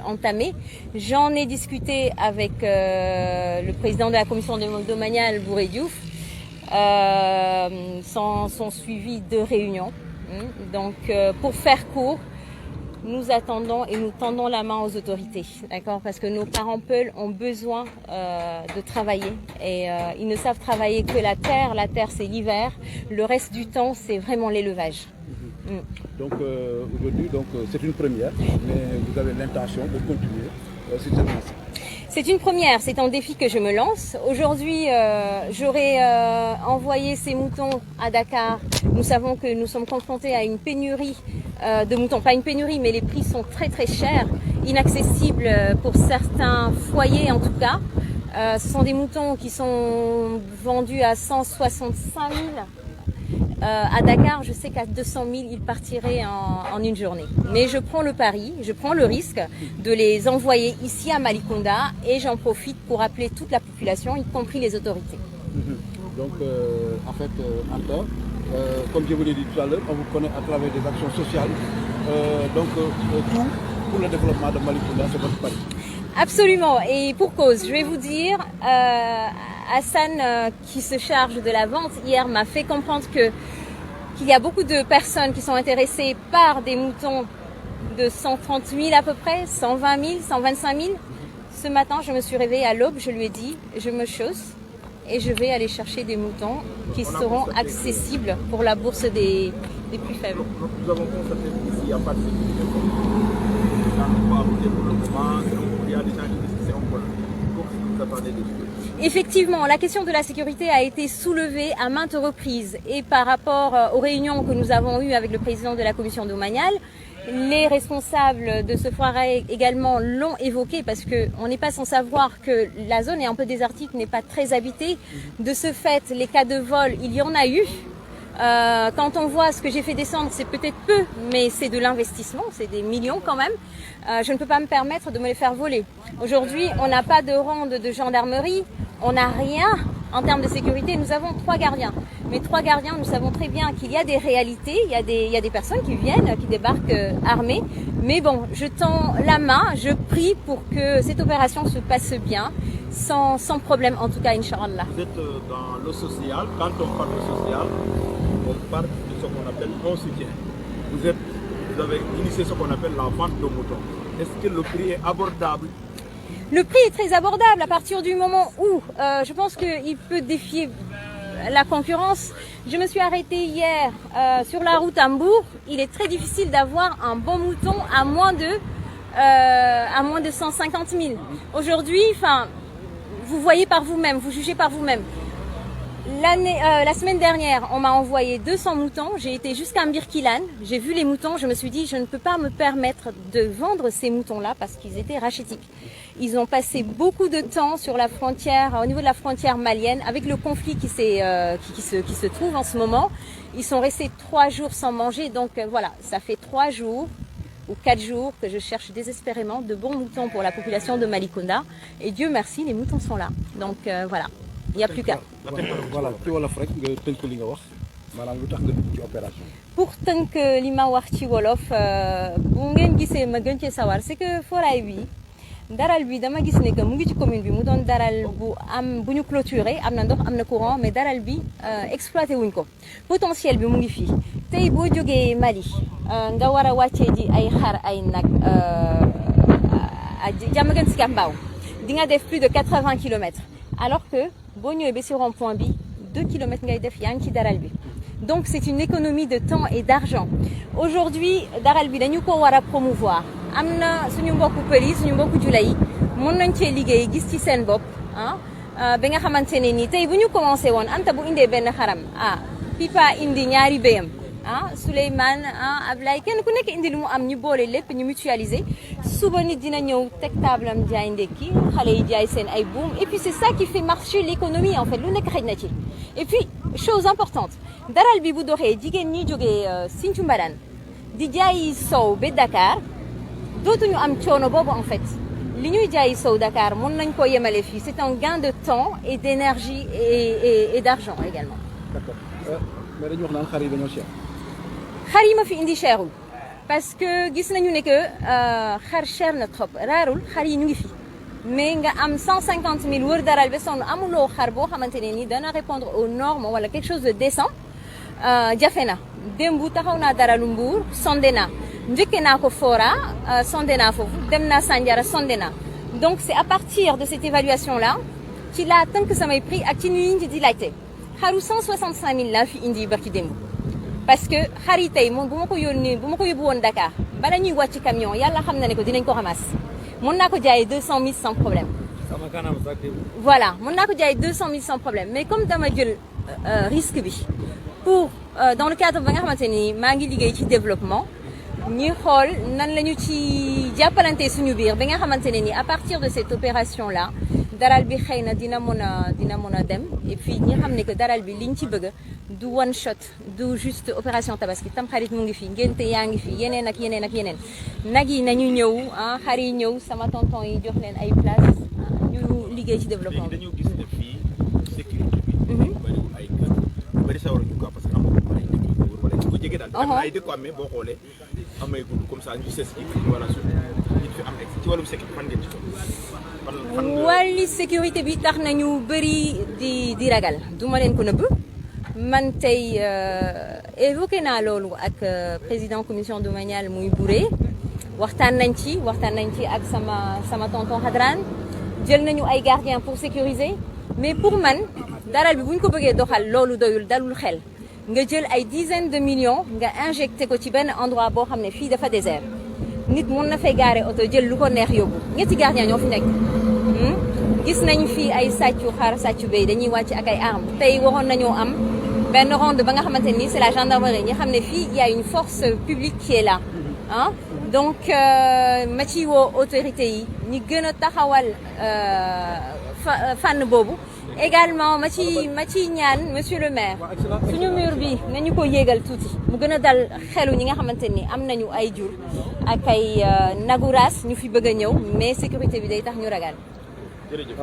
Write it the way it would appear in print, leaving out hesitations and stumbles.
entamée. J'en ai discuté avec le président de la commission domaniale, Bouré Diouf. Sont suivis de réunions. Donc, pour faire court, nous attendons et nous tendons la main aux autorités, d'accord, parce que nos parents Peuls ont besoin de travailler et ils ne savent travailler que la terre. La terre, c'est l'hiver. Le reste du temps, c'est vraiment l'élevage. Donc aujourd'hui, c'est une première, mais vous avez l'intention de continuer sur cette lancée. C'est une première, c'est un défi que je me lance. Aujourd'hui, j'aurais envoyé ces moutons à Dakar. Nous savons que nous sommes confrontés à une pénurie de moutons. Pas une pénurie, mais les prix sont très très chers, inaccessibles pour certains foyers en tout cas. Ce sont des moutons qui sont vendus à 165 000. À Dakar, je sais qu'à 200 000, ils partiraient en une journée. Mais je prends le pari, je prends le risque de les envoyer ici à Malicounda et j'en profite pour appeler toute la population, y compris les autorités. Donc, en fait, Anta, comme je vous l'ai dit tout à l'heure, on vous connaît à travers des actions sociales. Tout pour le développement de Malicounda, c'est votre pari. Absolument, et pour cause, je vais vous dire, Hassan qui se charge de la vente hier m'a fait comprendre qu'il y a beaucoup de personnes qui sont intéressées par des moutons de 130 000 à peu près, 120 000, 125 000. Ce matin, je me suis réveillée à l'aube, je lui ai dit, je me chausse et je vais aller chercher des moutons qui seront accessibles pour la bourse des plus faibles. Nous avons constaté qu'ici, il n'y a pas de sécurité. Pour le moment, il y a des gens qui disent que c'est un problème. Vous attendez des choses. Effectivement, la question de la sécurité a été soulevée à maintes reprises et par rapport aux réunions que nous avons eues avec le président de la commission domaniale, les responsables de ce foirail également l'ont évoqué parce qu'on n'est pas sans savoir que la zone est un peu désertique, n'est pas très habitée. De ce fait, les cas de vol, il y en a eu. Quand on voit ce que j'ai fait descendre, c'est peut-être peu, mais c'est de l'investissement, c'est des millions quand même. Je ne peux pas me permettre de me les faire voler. Aujourd'hui, on n'a pas de ronde de gendarmerie, on n'a rien en termes de sécurité. Nous avons 3 gardiens. Mais 3 gardiens, nous savons très bien qu'il y a des réalités, il y a des personnes qui viennent, qui débarquent armées. Mais bon, je tends la main, je prie pour que cette opération se passe bien, sans problème en tout cas, Inch'Allah. Vous êtes dans le social. Quand on parle de social, on parle de ce qu'on appelle un soutien. Vous avez initié ce qu'on appelle la vente de moutons. Est-ce que le prix est abordable? Le prix est très abordable à partir du moment où je pense qu'il peut défier la concurrence. Je me suis arrêtée hier sur la route à Mbour. Il est très difficile d'avoir un bon mouton à moins de 150 000. Aujourd'hui, vous voyez par vous-même, vous jugez par vous-même. La semaine dernière, on m'a envoyé 200 moutons. J'ai été jusqu'à Mbirkilan. J'ai vu les moutons. Je me suis dit, je ne peux pas me permettre de vendre ces moutons-là parce qu'ils étaient rachétiques. Ils ont passé beaucoup de temps sur la frontière, au niveau de la frontière malienne, avec le conflit qui se trouve en ce moment. Ils sont restés 3 jours sans manger. Donc voilà, ça fait 3 jours ou 4 jours que je cherche désespérément de bons moutons pour la population de Malicounda. Et Dieu merci, les moutons sont là. Donc voilà. Il n'y a plus qu'à. Voilà, ci wolof rek nga tënk li nga wax maanaam lu tax nga dugg ci opération. Pour tënk li ma wax ci wolof bu ngeen gisee ma gën cee sawar c'est que foirail bi daral bi dama gis ne que mu ngi ci commune bi mu doon daral bu ñu clôturé am na ndox am na courant mais daral bi exploité wuñ ko potentiel bi mu ngi fii tey boo jógee Mali nga war a wàccee ji ay xar ay nag Diamaguène Sicap Mbao di nga def plus de 80 kilomètres alors que boo ñëwee ba si rond-point bi 2 kilomètres ngay def yaa ngi ci daral bi. Donc c'est une économie de temps et d'argent. Aujourd'hui daral bi dañu ko war a promouvoir am na suñu mbokku pël yi suñu mbokku jula yi mën nañ cee liggéey gis ci seen bopp ba nga xamante ne nii tey bu ñu commencé woon Anta bu indee benn xaram Pipa indi ñaari béyam Souleymane Ablaye kenn ku nekk indi lu mu am ñu boole lépp ñu mutualiser suba nit dina ñëw teg table am jaay ndekki xale yi jaay seen ay buum et puis c'est ça qui fait marcher l'économie en fait lu nekk xëj na ci. Et puis chose importante daral bi bu doxee jigéen ñi jógee Sinthiou Mbadane di jaayi sow ba Dakar dootuñu am coono boobu en fait li ñuy jaayi sow Dakar mën nañ ko yemale fii c'est un gain de temps et d'énergie et d'argent également. D'accord mais dañu wax naan xar yi dañoo cher. xar yi ma fi indi cherul parce que gis nañu ne que xar cher na trop raarul xar yi ñu ngi fi mais nga am 150 000 wër daral ba sonn amuloo xar boo xamante ne ni dana répondre aux normes wala quelque chose de décent jafe na démb taxaw naa daralu Mbour sondé naa njëkkee naa ko Fora sondé naa foofu dem naa Sandiara sondé naa donc c'est à partir de cette évaluation là ci laa tënk samay prix ak ci ñu di laajte xaru 165 000 laa fi indi barki démb parce que xar yi tey moom bu ma ko yóbbu woon Dakar bala ñuy wàcc camion yàlla xam na ne ko dinañ ko ramas mën naa ko jaayee 200 000 sans problème. voilà mën naa ko jaayee 200 000 sans problème mais comme dama jël risque bi pour dans le cadre ba nga xamante ni maa ngi liggéey ci développement ñuy xool nan la ñu ci jàppalante suñu biir ba nga xamante ne ni à partir de cette opération là daral bi xëy na dina mën a dem et puis ñi xam ne que daral bi liñ ci bëgg du one shot du juste opération tabaski tam xarit mu ngi fi ngénte yaa ngi fi yeneen ak yeneen ak yeneen nag yi nañu ñëw xar yi ñëw sama tonton yi jox leen ay place ñu liggéey ci développement bi. dañoo gis ne fii sécurité bi. bariwul ay kër bari sawar ñu ko parce que amoo ay dëkk yu wër wala ñu ko jege daal. am na ay dëkk amee boo xoolee amay gudd comme ça ñu ses ci wala su nit fi am ci wàllum sécurité fan ngeen ci toll. wàlli sécurité bi tax nañu bëri di ragal du ma leen ko nëbb man tey évoqué naa loolu ak président commission domaniale muy Bouré waxtaan nañ ci ak sama tonton Hadran jël nañu ay gardiens pour sécuriser mais pour man daral bi bu ñu ko bëggee doxal loolu doyul dalul xel nga jël ay dizaines de millions nga injecté ko ci benn endroit boo xam ne fii dafa désert nit mun na fay gaare oto jël lu ko neex yóbbu ñetti gardiens ñoo fi nekk gis nañ fii ay sàccu xar sàccu béy dañuy wàcc ak ay armes tey waroon nañoo am benn ronde ba nga xamante ni c'est la gendarmerie ñi xam ne fii il y a une force publique qui est là donc ma ci woo autorités yi ñi gën a taxawal fànn boobu également ma ci ñaan monsieur le maire suñu mur bi nañu ko yéegal tuuti mu gën a dal xelu ñi nga xamante ni am nañu ay jur ak ay nagu raas ñu fi bëgg a ñëw mais sécurité bi day tax ñu ragal. jërëjëf.